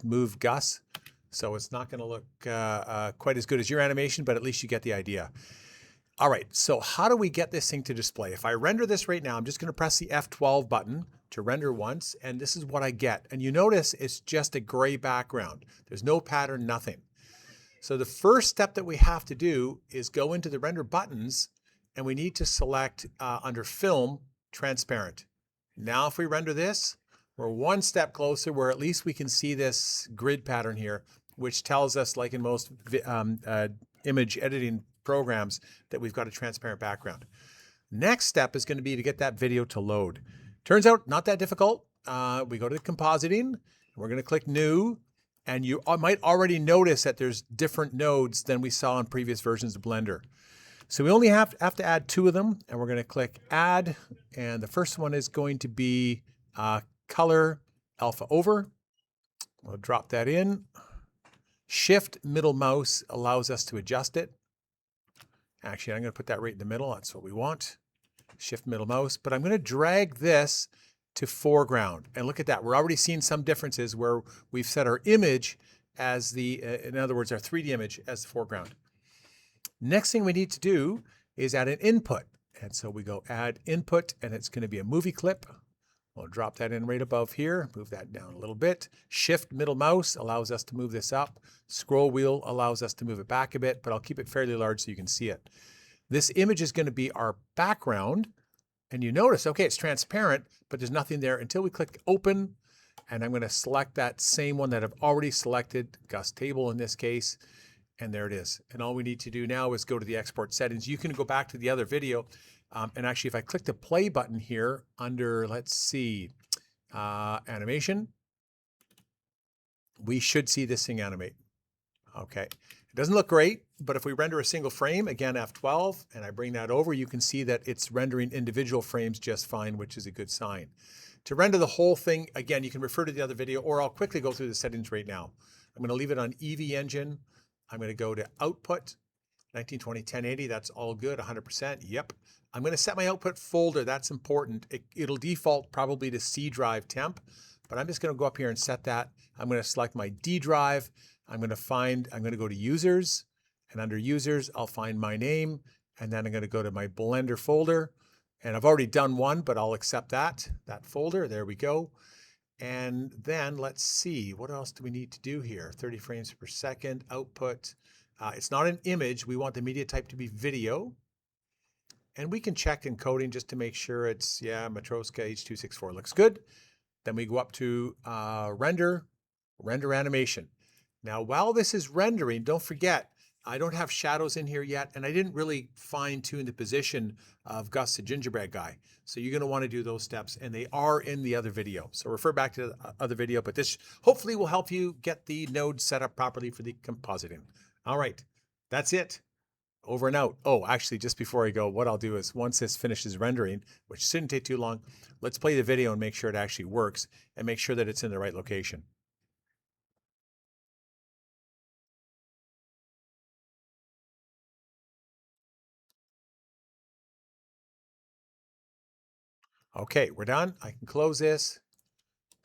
move Gus. So it's not going to look quite as good as your animation, but at least you get the idea. All right, so how do we get this thing to display? If I render this right now, I'm just going to press the F12 button to render once, and this is what I get. And you notice it's just a gray background. There's no pattern, nothing. So the first step that we have to do is go into the render buttons, and we need to select under Film, Transparent. Now if we render this, we're one step closer where at least we can see this grid pattern here, which tells us, like in most image editing programs, that we've got a transparent background. Next step is going to be to get that video to load. Turns out not that difficult. We go to Compositing, we're going to click New, and you might already notice that there's different nodes than we saw in previous versions of Blender. So we only have to add 2 of them, and we're going to click Add, and the first one is going to be Color Alpha Over. We'll drop that in. Shift middle mouse allows us to adjust it. Actually, I'm going to put that right in the middle. That's what we want. Shift middle mouse. But I'm going to drag this to foreground. And look at that. We're already seeing some differences where we've set our image as the, in other words, our 3D image as the foreground. Next thing we need to do is add an input. And so we go Add Input, and it's going to be a movie clip. We'll drop that in right above here, move that down a little bit. Shift middle mouse allows us to move this up. Scroll wheel allows us to move it back a bit, but I'll keep it fairly large so you can see it. This image is going to be our background, and you notice, okay, it's transparent, but there's nothing there until we click Open, and I'm going to select that same one that I've already selected, Gus Table in this case, and there it is. And all we need to do now is go to the export settings. You can go back to the other video. And actually, if I click the play button here under, let's see, animation, we should see this thing animate. Okay. It doesn't look great, but if we render a single frame, again, F12, and I bring that over, you can see that it's rendering individual frames just fine, which is a good sign. To render the whole thing, again, you can refer to the other video, or I'll quickly go through the settings right now. I'm going to leave it on EV Engine. I'm going to go to Output, 1920, 1080. That's all good, 100%. Yep. I'm going to set my output folder. That's important. It'll default probably to C drive temp, but I'm just going to go up here and set that. I'm going to select my D drive. I'm going to go to Users, and under Users, I'll find my name, and then I'm going to go to my Blender folder, and I've already done one, but I'll accept that folder. There we go. And then let's see, what else do we need to do here? 30 frames per second, output. It's not an image. We want the media type to be video. And we can check encoding just to make sure it's, yeah, Matroska H264 looks good. Then we go up to render animation. Now, while this is rendering, don't forget, I don't have shadows in here yet, and I didn't really fine tune the position of Gus the gingerbread guy. So you're going to want to do those steps, and they are in the other video. So refer back to the other video, but this hopefully will help you get the node set up properly for the compositing. All right, that's it. Over and out. Oh, actually, just before I go, what I'll do is once this finishes rendering, which shouldn't take too long, let's play the video and make sure it actually works and make sure that it's in the right location. Okay, we're done. I can close this.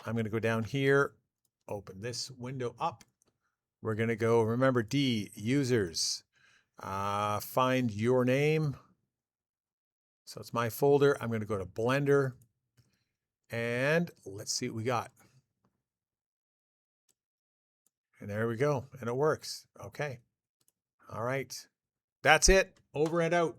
I'm going to go down here, open this window up. We're going to go, remember D, Users. Find your name. So it's my folder. I'm going to go to Blender, and let's see what we got. And there we go. And it works. Okay. All right. That's it. Over and out.